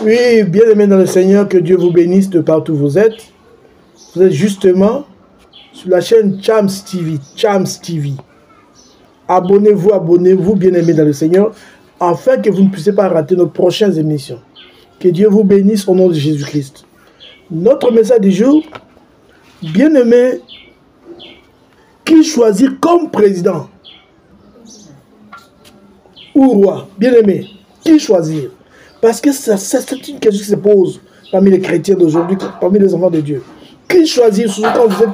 Oui, bien-aimés dans le Seigneur, que Dieu vous bénisse de partout où vous êtes. Vous êtes justement sur la chaîne Chams TV. Chams TV. Abonnez-vous, bien-aimés dans le Seigneur, afin que vous ne puissiez pas rater nos prochaines émissions. Que Dieu vous bénisse au nom de Jésus-Christ. Notre message du jour, bien-aimés, qui choisir comme président ou roi, bien-aimé, qui choisir? Parce que c'est une question qui se pose parmi les chrétiens d'aujourd'hui, parmi les enfants de Dieu. Qui choisir, surtout quand vous êtes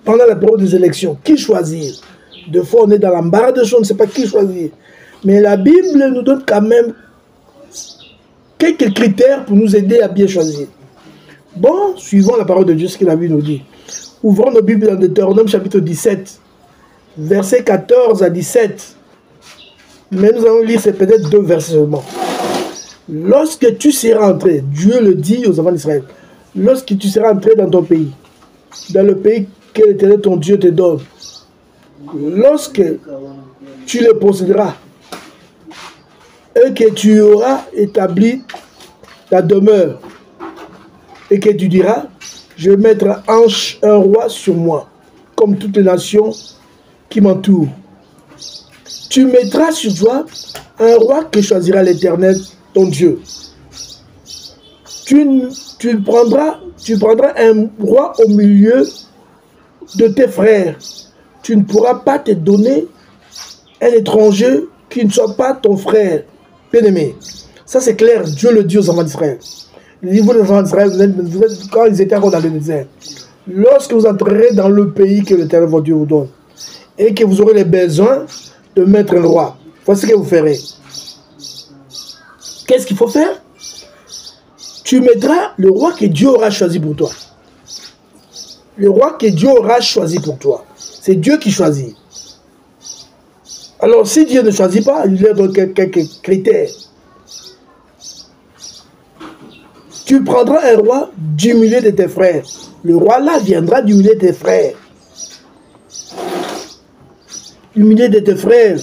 pendant la période des élections? Qui choisir? Deux fois, on est dans l'embarras de choses, on ne sait pas qui choisir. Mais la Bible nous donne quand même quelques critères pour nous aider à bien choisir. Bon, suivons la parole de Dieu, ce que la Bible nous dit. Ouvrons nos Bibles dans Deutéronome chapitre 17, versets 14 à 17. Mais nous allons lire, c'est peut-être 2 versets seulement. Lorsque tu seras entré, Dieu le dit aux enfants d'Israël, lorsque tu seras entré dans ton pays, dans le pays que l'Éternel ton Dieu te donne, lorsque tu le posséderas et que tu auras établi ta demeure et que tu diras, je vais mettre un roi sur moi, comme toutes les nations qui m'entourent. Tu mettras sur toi un roi que choisira l'Éternel, ton Dieu. Tu prendras un roi au milieu de tes frères. Tu ne pourras pas te donner un étranger qui ne soit pas ton frère. Bien-aimé, ça c'est clair, Dieu le dit aux enfants d'Israël. Il dit, vous les enfants d'Israël, quand ils étaient encore dans le désert, lorsque vous entrerez dans le pays que l'Éternel votre Dieu vous donne, et que vous aurez les besoins de mettre un roi, voici ce que vous ferez. Qu'est-ce qu'il faut faire? Tu mettras le roi que Dieu aura choisi pour toi. Le roi que Dieu aura choisi pour toi. C'est Dieu qui choisit. Alors, si Dieu ne choisit pas, il lui donne quelques critères. Tu prendras un roi du milieu de tes frères. Le roi là viendra du milieu de tes frères. Du milieu de tes frères.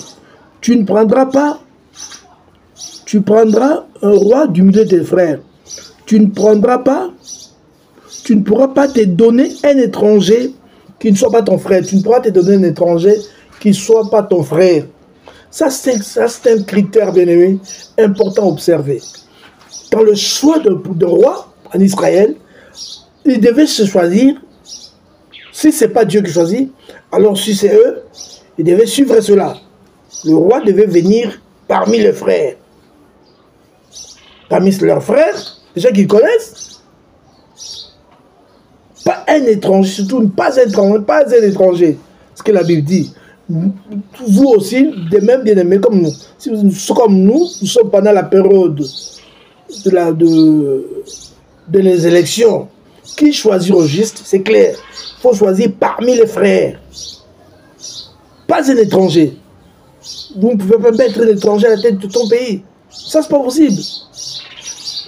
Tu ne prendras pas. Tu prendras un roi du milieu de tes frères. Tu ne prendras pas. Tu ne pourras pas te donner un étranger qui ne soit pas ton frère. Tu ne pourras te donner un étranger qui ne soit pas ton frère. Ça, c'est un critère, bien aimé, important à observer. Dans le choix de roi en Israël, il devait se choisir. Si ce n'est pas Dieu qui choisit, alors si c'est eux, ils devaient suivre cela. Le roi devait venir parmi les frères. Parmi leurs frères, les gens qu'ils connaissent. Pas un étranger, surtout pas un étranger. Ce que la Bible dit. Vous aussi, de même bien aimés comme nous. Si vous êtes comme nous sommes pendant la période de les élections. Qui choisir au juste, c'est clair. Il faut choisir parmi les frères. Pas un étranger. Vous ne pouvez pas mettre un étranger à la tête de ton pays. Ça, c'est pas possible.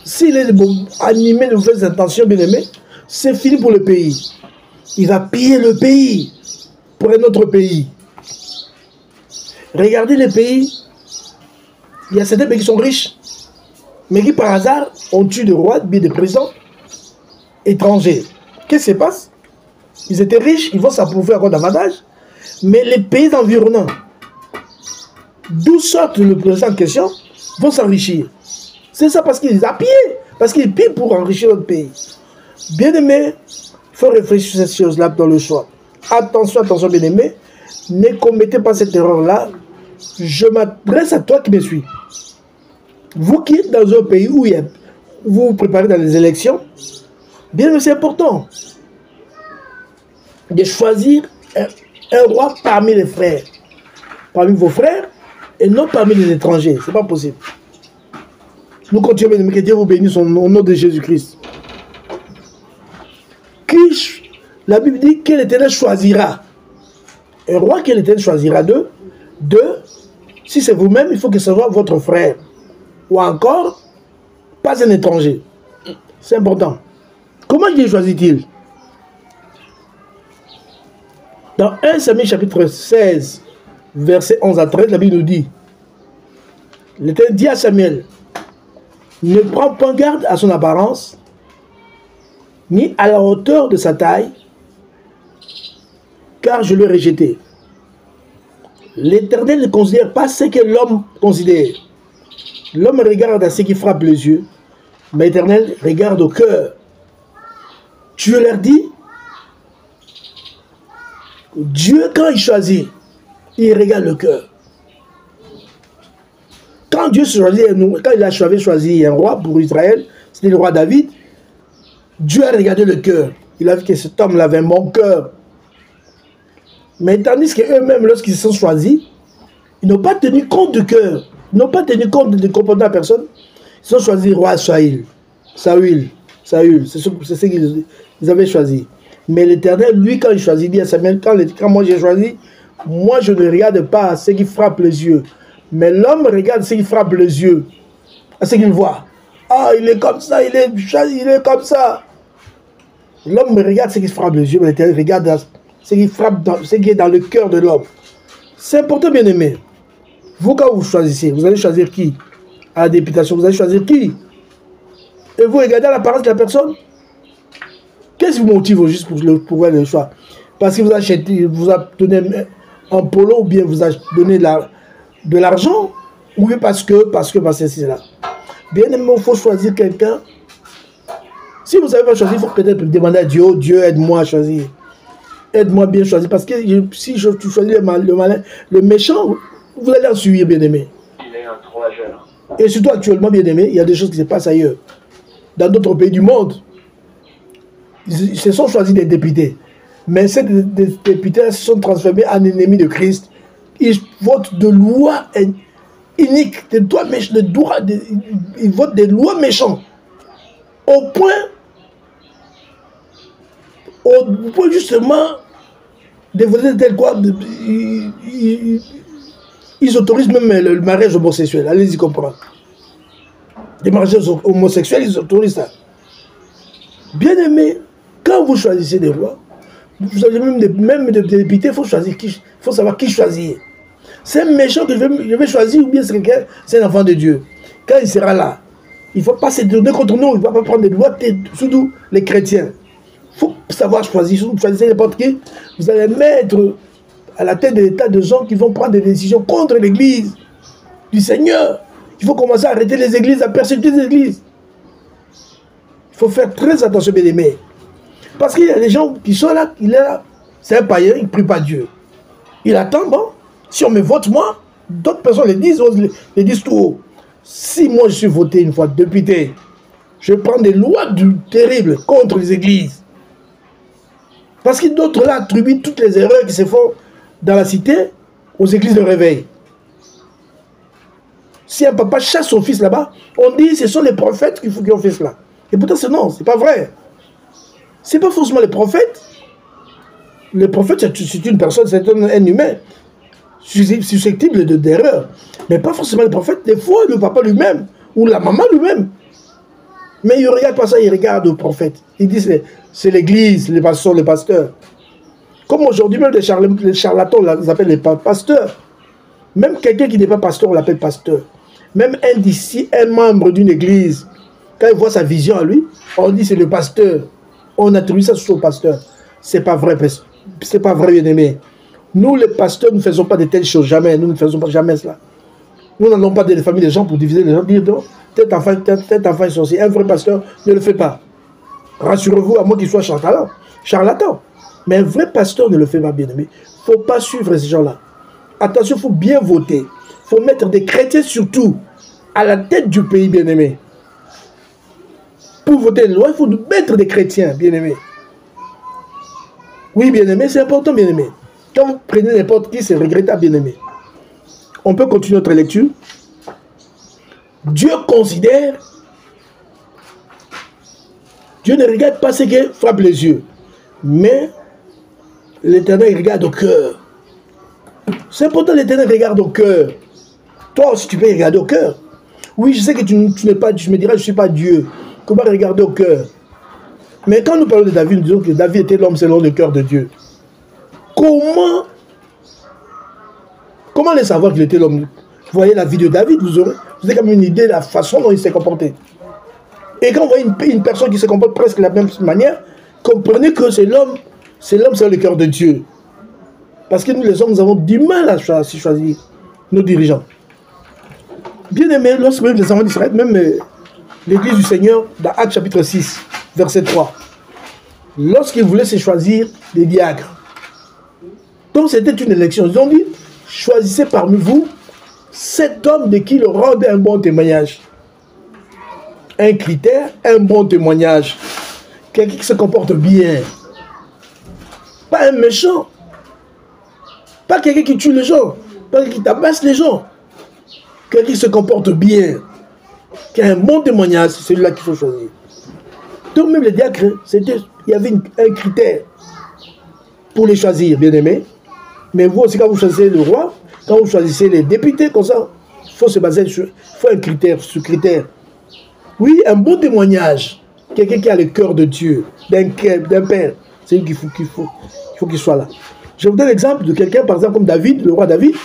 S'il est animé de mauvaises intentions, bien aimé, c'est fini pour le pays. Il va piller le pays pour un autre pays. Regardez les pays. Il y a certains pays qui sont riches, mais qui par hasard ont tué des rois, des présidents étrangers. Qu'est-ce qui se passe? Ils étaient riches, ils vont s'approuver encore davantage, mais les pays environnants, d'où sortent le président en question, vont s'enrichir. C'est ça parce qu'ils appillent, parce qu'ils pillent pour enrichir notre pays. Bien aimé, il faut réfléchir sur ces choses-là dans le choix. Attention, attention, bien aimé, ne commettez pas cette erreur-là. Je m'adresse à toi qui me suis. Vous qui êtes dans un pays où vous vous préparez dans les élections, bien aimé, c'est important de choisir un roi parmi les frères, parmi vos frères, et non parmi les étrangers. Ce n'est pas possible. Nous continuons, que Dieu vous bénisse au nom de Jésus-Christ. La Bible dit que l'Éternel choisira. Un roi que l'Éternel choisira d'eux. Si c'est vous-même, il faut que ce soit votre frère. Ou encore, pas un étranger. C'est important. Comment Dieu choisit-il? Dans 1 Samuel chapitre 16, verset 11 à 13, la Bible nous dit, l'Éternel dit à Samuel, ne prend point garde à son apparence, ni à la hauteur de sa taille, car je l'ai rejeté. L'Éternel ne considère pas ce que l'homme considère. L'homme regarde à ce qui frappe les yeux, mais l'Éternel regarde au cœur. Dieu leur dit, Dieu, quand il choisit, il regarde le cœur. Quand Dieu choisit, quand il a choisi un roi pour Israël, c'était le roi David, Dieu a regardé le cœur. Il a vu que cet homme avait un bon cœur. Mais tandis qu'eux-mêmes, lorsqu'ils se sont choisis, ils n'ont pas tenu compte du cœur. Ils n'ont pas tenu compte du comportement de la personne. Ils ont choisi le roi Saül. C'est ce qu'ils avaient choisi. Mais l'Éternel, lui, quand il choisit, il dit à Samuel, quand moi j'ai choisi, moi je ne regarde pas à ce qui frappe les yeux. Mais l'homme regarde ce qui frappe les yeux, à ce qu'il voit. Ah, il est comme ça, il est comme ça. L'homme regarde ce qui frappe les yeux, mais l'Éternel regarde ce qui frappe, ce qui est dans le cœur de l'homme. C'est important, bien aimé. Vous, quand vous choisissez, vous allez choisir qui? À la députation, vous allez choisir qui? Et vous regardez l'apparence de la personne. Qu'est-ce qui vous motive au juste pour le choix? Parce qu'il vous a donné un polo, ou bien vous a donné de l'argent, ou bien parce que c'est là. Bien aimé, il faut choisir quelqu'un. Si vous ne savez pas choisir, il faut peut-être demander à Dieu, oh, Dieu, aide-moi à choisir. Aide-moi bien à choisir. Parce que si je choisis le malin, le méchant, vous allez en suivre, bien aimé. Il est un trollageur. Et surtout actuellement, bien aimé, il y a des choses qui se passent ailleurs. Dans d'autres pays du monde. Ils se sont choisis des députés. Mais ces députés se sont transformés en ennemis de Christ. Ils votent de lois iniques, ils votent des lois méchantes. Au point justement de voter tel quoi, ils autorisent même le mariage homosexuel. Allez-y comprendre. Les mariages homosexuels, ils autorisent ça. Bien aimé, quand vous choisissez des rois, vous avez même des députés, il faut choisir qui, faut savoir qui choisir. C'est un méchant que je vais choisir ou bien c'est un enfant de Dieu. Quand il sera là, il ne faut pas se donner contre nous, il ne va pas prendre des lois, surtout les chrétiens. Il faut savoir choisir, si vous choisissez n'importe qui, vous allez mettre à la tête de l'État de gens qui vont prendre des décisions contre l'Église du Seigneur. Il faut commencer à arrêter les églises, à persécuter les églises. Il faut faire très attention, bien aimés. Parce qu'il y a des gens qui sont là, il est là, c'est un païen, il ne prie pas Dieu. Il attend, bon, si on me vote moi, d'autres personnes les disent tout haut. Si moi je suis voté une fois député, je prends des lois terribles contre les églises. Parce que d'autres là attribuent toutes les erreurs qui se font dans la cité aux églises de réveil. Si un papa chasse son fils là-bas, on dit que ce sont les prophètes qui ont fait cela. Et pourtant, non, c'est pas vrai. C'est pas forcément les prophètes. Le prophète, c'est une personne, c'est un humain, susceptible d'erreur. Mais pas forcément le prophète, des fois le papa lui-même, ou la maman lui-même. Mais il ne regarde pas ça, il regarde le prophète. Il dit c'est l'église, les pasteurs. Comme aujourd'hui, même les charlatans, ils appellent les pasteurs. Même quelqu'un qui n'est pas pasteur, on l'appelle pasteur. Même un membre d'une église, quand il voit sa vision à lui, on dit c'est le pasteur. On attribue ça sur le pasteur. C'est pas vrai, c'est pas vrai, bien aimé. Nous, les pasteurs, nous ne faisons pas de telles choses, jamais. Nous ne faisons pas jamais cela. Nous n'allons pas dans les familles des gens pour diviser les gens, dire non, tel enfant est sorcier. Un vrai pasteur ne le fait pas. Rassurez-vous, à moins qu'il soit charlatan. Mais un vrai pasteur ne le fait pas, bien aimé. Il ne faut pas suivre ces gens-là. Attention, il faut bien voter. Il faut mettre des chrétiens surtout à la tête du pays, bien aimé. Pour voter une loi, il faut mettre des chrétiens, bien aimé. Oui, bien aimé, c'est important, bien aimé. Quand vous prenez n'importe qui, c'est regrettable, bien aimé. On peut continuer notre lecture. Dieu considère, Dieu ne regarde pas ce qui frappe les yeux, mais l'Éternel regarde au cœur. C'est important, l'Éternel regarde au cœur. Toi aussi, tu peux regarder au cœur. Oui, je sais que tu n'es pas, tu me diras, je ne suis pas Dieu. Comment regarder au cœur? Mais quand nous parlons de David, nous disons que David était l'homme selon le cœur de Dieu. Comment le savoir qu'il était l'homme? Vous voyez la vie de David, vous vous avez comme une idée de la façon dont il s'est comporté. Et quand vous voyez une personne qui se comporte presque de la même manière, comprenez que c'est l'homme, c'est le cœur de Dieu. Parce que nous, les hommes, nous avons du mal à choisir nos dirigeants. Bien aimé, lorsque même les enfants d'Israël, même l'église du Seigneur, dans Actes chapitre 6, verset 3, lorsqu'ils voulaient se choisir des diacres, donc c'était une élection. Ils ont dit, choisissez parmi vous cet homme de qui le rende un bon témoignage. Un critère, un bon témoignage. Quelqu'un qui se comporte bien. Pas un méchant. Pas quelqu'un qui tue les gens. Pas quelqu'un qui tabasse les gens. Quelqu'un qui se comporte bien. Qui a un bon témoignage, c'est celui-là qu'il faut choisir. Donc même les diacres, il y avait un critère pour les choisir, bien aimés. Mais vous aussi, quand vous choisissez le roi, quand vous choisissez les députés, comme ça, il faut se baser sur un critère, ce critère. Oui, un bon témoignage. Quelqu'un qui a le cœur de Dieu, d'un père. C'est lui qu'il faut qu'il soit là. Je vous donne l'exemple de quelqu'un, par exemple, comme David, le roi David.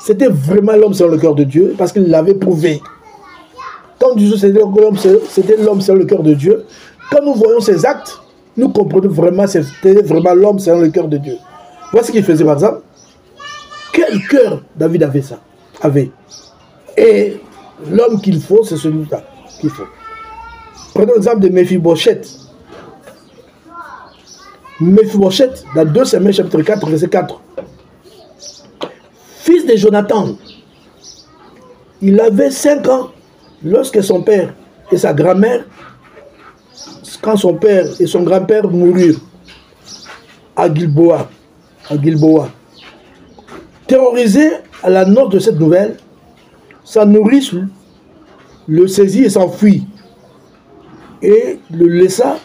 C'était vraiment l'homme selon le cœur de Dieu, parce qu'il l'avait prouvé. Quand Dieu c'était l'homme selon le cœur de Dieu, quand nous voyons ses actes, nous comprenons vraiment, c'était vraiment l'homme selon le cœur de Dieu. Voici ce qu'il faisait, par exemple. Quel cœur David avait. Et l'homme qu'il faut, c'est celui-là qu'il faut. Prenons l'exemple de Méphibosheth. Méphibosheth, dans 2 Samuel chapitre 4, verset 4. Fils de Jonathan. Il avait 5 ans lorsque son père et sa grand-mère, quand son père et son grand-père moururent à Gilboa. Terrorisé à la note de cette nouvelle, sa nourrice le saisit et s'enfuit et le laissa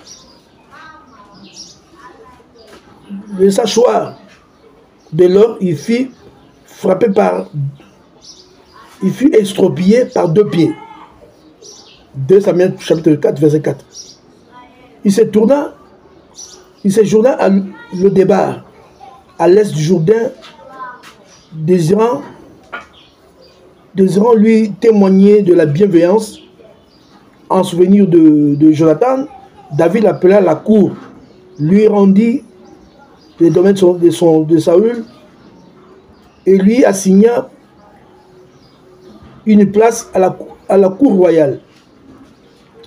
choir. Dès lors, il fut extropié par 2 pieds. 2 Samuel chapitre 4, verset 4. Il se journa à le débar, à l'est du Jourdain, désirant lui témoigner de la bienveillance. En souvenir de Jonathan, David appela la cour, lui rendit les domaines de Saül et lui assigna une place à la cour royale.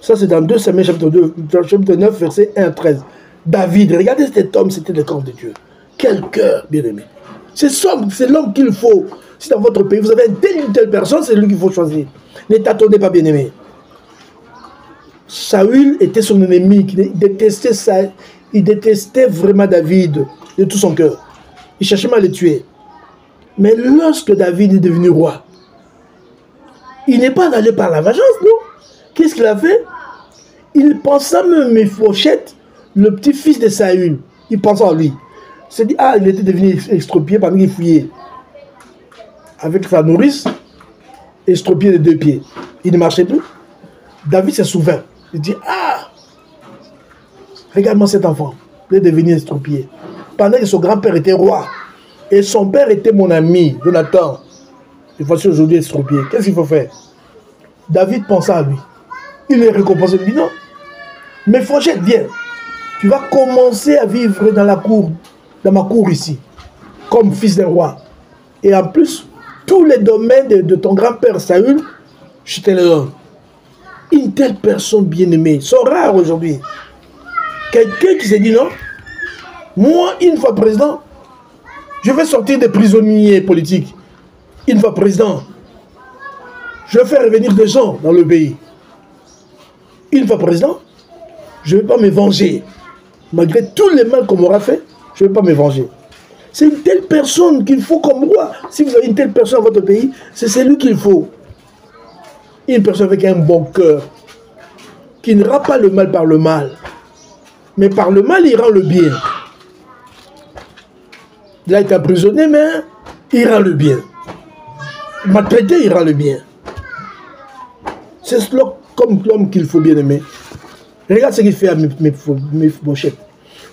Ça, c'est dans 2 Samuel chapitre 9, verset 1 à 13. David, regardez cet homme, c'était le corps de Dieu. Quel cœur, bien-aimé. C'est l'homme qu'il faut. Si dans votre pays, vous avez une telle personne, c'est lui qu'il faut choisir. Ne tâtonnez pas, bien-aimé. Saül était son ennemi. Il détestait vraiment David de tout son cœur. Il cherchait à le tuer. Mais lorsque David est devenu roi, il n'est pas allé par la vengeance, non? Qu'est-ce qu'il a fait? Il pensa même Méphibosheth, le petit-fils de Saül. Il pensait à lui. Il s'est dit, ah, il était devenu extropié pendant qu'il fouillait. Avec sa nourrice, extropié de 2 pieds. Il ne marchait plus. David se souvint. Il dit, ah, regarde-moi cet enfant. Il est devenu extropié. Pendant que son grand-père était roi. Et son père était mon ami, Jonathan. Et voici aujourd'hui extropié. Qu'est-ce qu'il faut faire? David pensa à lui. Il est récompensé. Il dit non. Mais Méphibosheth, viens. Tu vas commencer à vivre dans la cour, dans ma cour ici, comme fils d'un roi. Et en plus, tous les domaines de ton grand-père Saül, je te les donne. Une telle personne bien-aimée, sont rares aujourd'hui. Quelqu'un qui s'est dit non, moi, une fois président, je vais sortir des prisonniers politiques. Une fois président, je vais faire revenir des gens dans le pays. Une fois président, je ne vais pas me venger. Malgré tous les mal qu'on m'aura fait, je ne vais pas me venger. C'est une telle personne qu'il faut comme roi. Si vous avez une telle personne dans votre pays, c'est celui qu'il faut. Une personne avec un bon cœur, qui ne rend pas le mal par le mal. Mais par le mal, il rend le bien. Il a été emprisonné, mais il rend le bien. Maltraité, il rend le bien. C'est comme l'homme qu'il faut bien aimer. Regarde ce qu'il fait à Méphibosheth.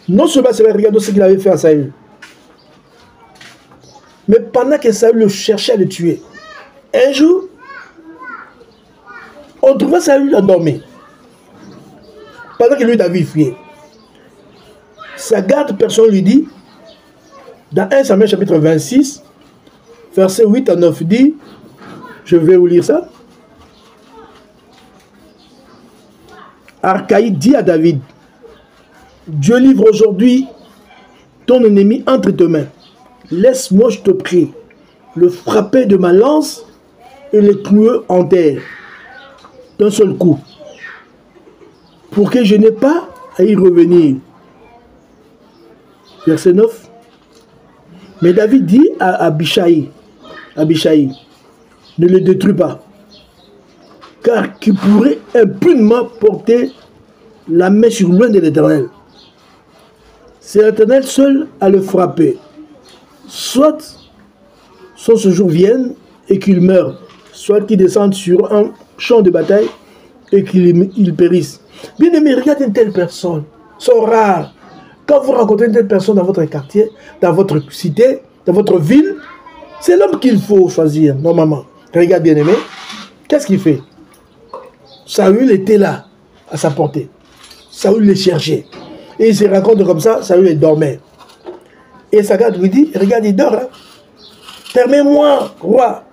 Non seulement c'est vrai, regarde ce qu'il avait fait à Saül. Mais pendant que Saül le cherchait à le tuer, un jour, On trouva Saül endormi. Pendant que lui, David fuyait. Sa garde, personne lui dit, dans 1 Samuel chapitre 26, verset 8 à 9, dit, je vais vous lire ça. Archaï dit à David, Dieu livre aujourd'hui ton ennemi entre tes mains. Laisse-moi, je te prie, le frapper de ma lance et le clouer en terre d'un seul coup, pour que je n'ai pas à y revenir. Verset 9. Mais David dit à Abishai, ne le détruis pas, car qui pourrait impunément porter la main sur l'un de l'Éternel. C'est l'Éternel seul à le frapper. Soit son séjour vienne et qu'il meure, soit qu'il descende sur un champ de bataille et qu'il périsse. Bien aimé, regardez une telle personne. Sont rares. Quand vous rencontrez une telle personne dans votre quartier, dans votre cité, dans votre ville, c'est l'homme qu'il faut choisir, normalement. Regarde, bien aimé, qu'est-ce qu'il fait? Saül était là, à sa portée. Saül le cherchait. Et il se raconte comme ça, Saül dormait. Et sa garde lui dit, regarde, il dort. Hein. Permets-moi, roi.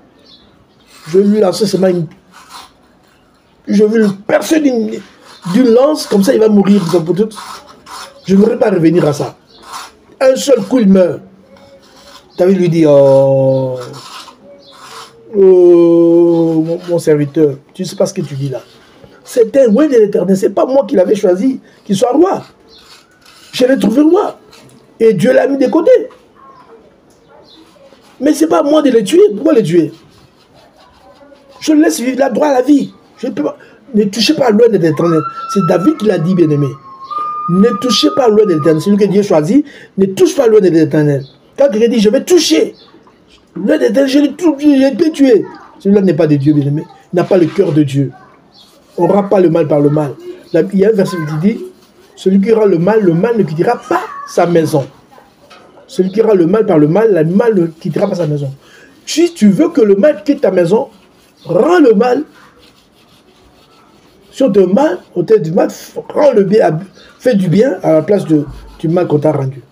Je lui lance seulement une... Je vais le percer d'une lance, comme ça il va mourir. Je ne voudrais pas revenir à ça. Un seul coup, il meurt. David lui dit, oh, mon serviteur, tu ne sais pas ce que tu dis là. C'est un roi de l'Éternel, ce n'est pas moi qui l'avais choisi, qu'il soit roi. Je l'ai trouvé roi. Et Dieu l'a mis de côté. Mais ce n'est pas moi de le tuer. Pourquoi le tuer? Je le laisse vivre là, droit à la vie. Je ne peux pas. Ne touchez pas l'oeil de l'Éternel. C'est David qui l'a dit, bien-aimé. Ne touchez pas l'oeil de l'Éternel. C'est lui que Dieu choisit. Ne touche pas l'oeil de l'Éternel. Quand quelqu'un dit, je vais toucher l'oeil de l'Éternel, je peux tuer. Celui-là n'est pas de Dieu, bien-aimé. Il n'a pas le cœur de Dieu. On ne rend pas le mal par le mal. Il y a un verset qui dit, celui qui rend le mal ne quittera pas sa maison. Celui qui rend le mal par le mal ne quittera pas sa maison. Si tu veux que le mal quitte ta maison, rends le mal. Si on te mal, on te dit mal, rends le bien, fais du bien à la place du mal qu'on t'a rendu.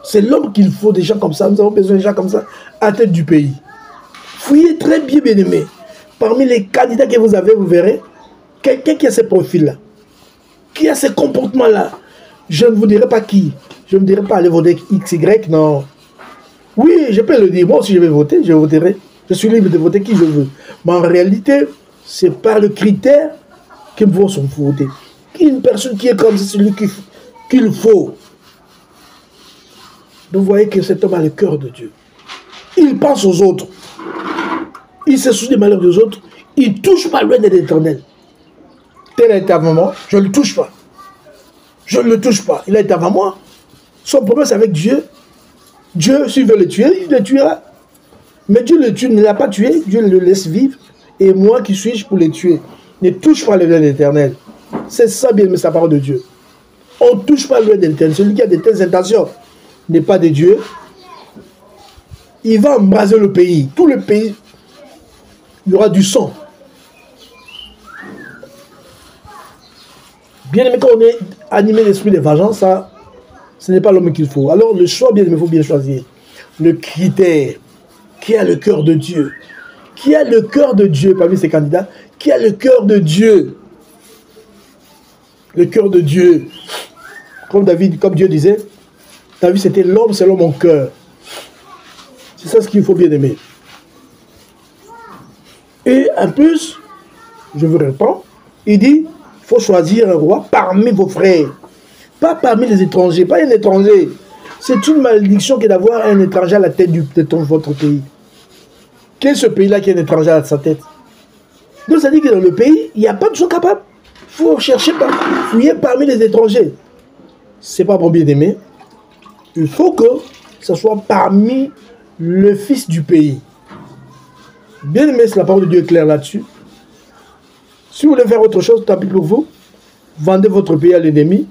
C'est l'homme qu'il faut, des gens comme ça. Nous avons besoin de gens comme ça à la tête du pays. Fouillez très bien, bien-aimés. Parmi les candidats que vous avez, vous verrez, quelqu'un qui a ce profil-là, qui a ce comportement-là. Je ne vous dirai pas qui. Je ne me dirai pas aller voter X, Y, non. Oui, je peux le dire. Moi aussi, je vais voter, je voterai. Je suis libre de voter qui je veux. Mais en réalité, c'est par le critère qu'ils vont se voter. Une personne qui est comme c'est celui qu'il faut. Vous voyez que cet homme a le cœur de Dieu. Il pense aux autres. Il se soucie des malheurs des autres. Il ne touche pas loin de l'Éternel. Tel a été avant moi, je ne le touche pas. Je ne le touche pas. Il a été avant moi. Son problème, c'est avec Dieu. Dieu, s'il veut le tuer, il le tuera. Mais Dieu le tue, ne l'a pas tué. Dieu le laisse vivre. Et moi, qui suis-je pour le tuer? Ne touche pas le lien de l'Éternel. C'est ça, bien, mais c'est la parole de Dieu. On ne touche pas le lien de l'Éternel. Celui qui a de telles intentions n'est pas de Dieu. Il va embraser le pays. Tout le pays, il y aura du sang. Bien aimé, quand on est animé d'esprit de vengeance, ça, ce n'est pas l'homme qu'il faut. Alors le choix, bien aimé, il faut bien choisir. Le critère, qui a le cœur de Dieu. Qui a le cœur de Dieu parmi ces candidats? Qui a le cœur de Dieu? Le cœur de Dieu. Comme Dieu disait, David c'était l'homme selon mon cœur. C'est ça ce qu'il faut bien aimer. Et en plus, je vous réponds, il dit, il faut choisir un roi parmi vos frères. Pas parmi les étrangers, pas un étranger. C'est une malédiction que d'avoir un étranger à la tête de votre pays. Quel est ce pays-là qui a un étranger à sa tête? Donc ça dit que dans le pays, il n'y a pas de gens capables. Il faut chercher, fouiller parmi les étrangers. Ce n'est pas bon bien aimé. Il faut que ce soit parmi le fils du pays. Bien aimé, la parole de Dieu est claire là-dessus. Si vous voulez faire autre chose, tant pis pour vous. Vendez votre pays à l'ennemi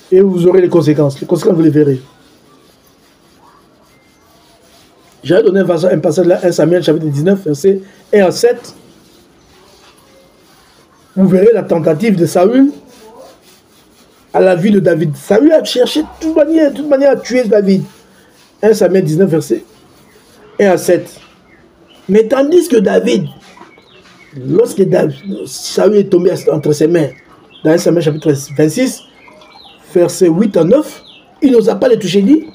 et vous aurez les conséquences. Les conséquences, vous les verrez. J'avais donné un passage là, 1 Samuel chapitre 19, verset 1 à 7. vous verrez la tentative de Saül à la vie de David. Saül a cherché de toute manière à tuer David. 1 Samuel 19, verset 1 à 7. Mais tandis que David, lorsque Saül est tombé entre ses mains, dans 1 Samuel chapitre 26, verset 8 à 9, il n'osa pas les toucher. Il dit,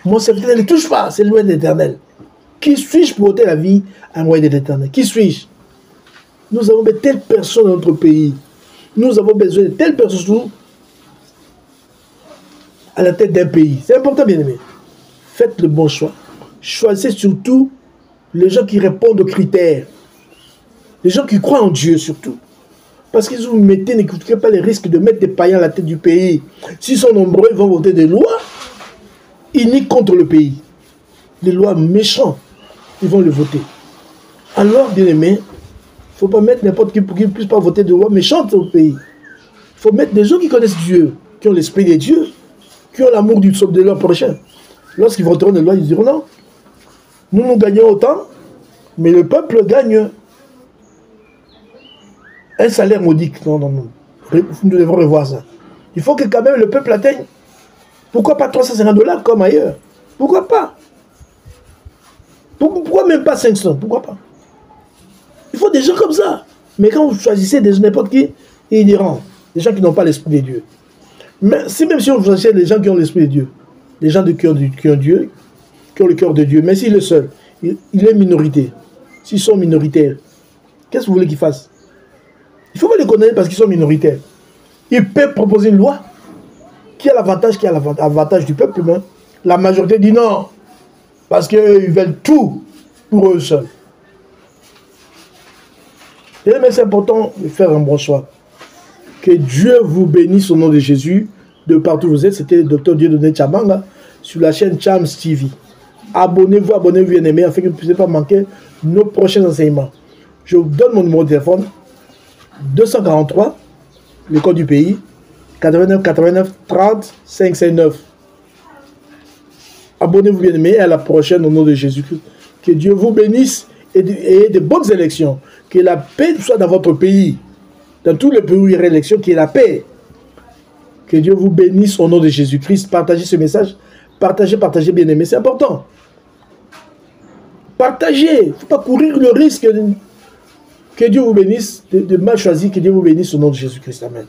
mon serviteur ne les touche pas, c'est loin de l'Éternel. Qui suis-je pour ôter la vie à loin de l'Éternel? Qui suis-je? Nous avons de telles personnes dans notre pays. Nous avons besoin de telles personnes à la tête d'un pays. C'est important, bien aimé. Faites le bon choix. Choisissez surtout les gens qui répondent aux critères. Les gens qui croient en Dieu surtout. Parce que si vous mettez, n'écoutez pas les risques de mettre des païens à la tête du pays. S'ils sont nombreux, ils vont voter des lois iniques contre le pays. Des lois méchantes, ils vont le voter. Alors, bien aimé, il ne faut pas mettre n'importe qui pour qu'ils ne puissent pas voter des lois méchantes au pays. Il faut mettre des gens qui connaissent Dieu, qui ont l'esprit de Dieu, qui ont l'amour de leur prochain. Lorsqu'ils voteront des lois, ils diront non. Nous gagnons autant, mais le peuple gagne un salaire modique. Non. Nous devons revoir ça. Il faut que quand même le peuple atteigne. Pourquoi pas 350 $ comme ailleurs? Pourquoi pas? Pourquoi même pas 500? Pourquoi pas? Il faut des gens comme ça. Mais quand vous choisissez n'importe qui, ils diront, des gens qui n'ont pas l'esprit de Dieu. Mais même si on choisit des gens qui ont l'esprit de Dieu, des gens qui ont Dieu, qui ont le cœur de Dieu, mais s'il est seul, il est minorité. S'ils sont minoritaires, qu'est-ce que vous voulez qu'ils fassent? Il faut pas les condamner parce qu'ils sont minoritaires. Ils peuvent proposer une loi qui a l'avantage du peuple. Mais la majorité dit non, parce qu'ils veulent tout pour eux seuls. Mais c'est important de faire un bon choix. Que Dieu vous bénisse au nom de Jésus, de partout où vous êtes. C'était le docteur Dieudonné Tchabanga sur la chaîne Chams TV. Abonnez-vous, bien aimés, afin que vous ne puissiez pas manquer nos prochains enseignements. Je vous donne mon numéro de téléphone, 243, le code du pays, 89 89 30 559. Abonnez-vous, bien aimés, et à la prochaine au nom de Jésus-Christ. Que Dieu vous bénisse et de bonnes élections. Que la paix soit dans votre pays. Dans tous les pays où il y a élection, qu'il y ait la paix. Que Dieu vous bénisse au nom de Jésus-Christ. Partagez ce message. Partagez, bien aimés. C'est important. Partagez. Il ne faut pas courir le risque. Que Dieu vous bénisse de mal choisi. Que Dieu vous bénisse au nom de Jésus-Christ. Amen.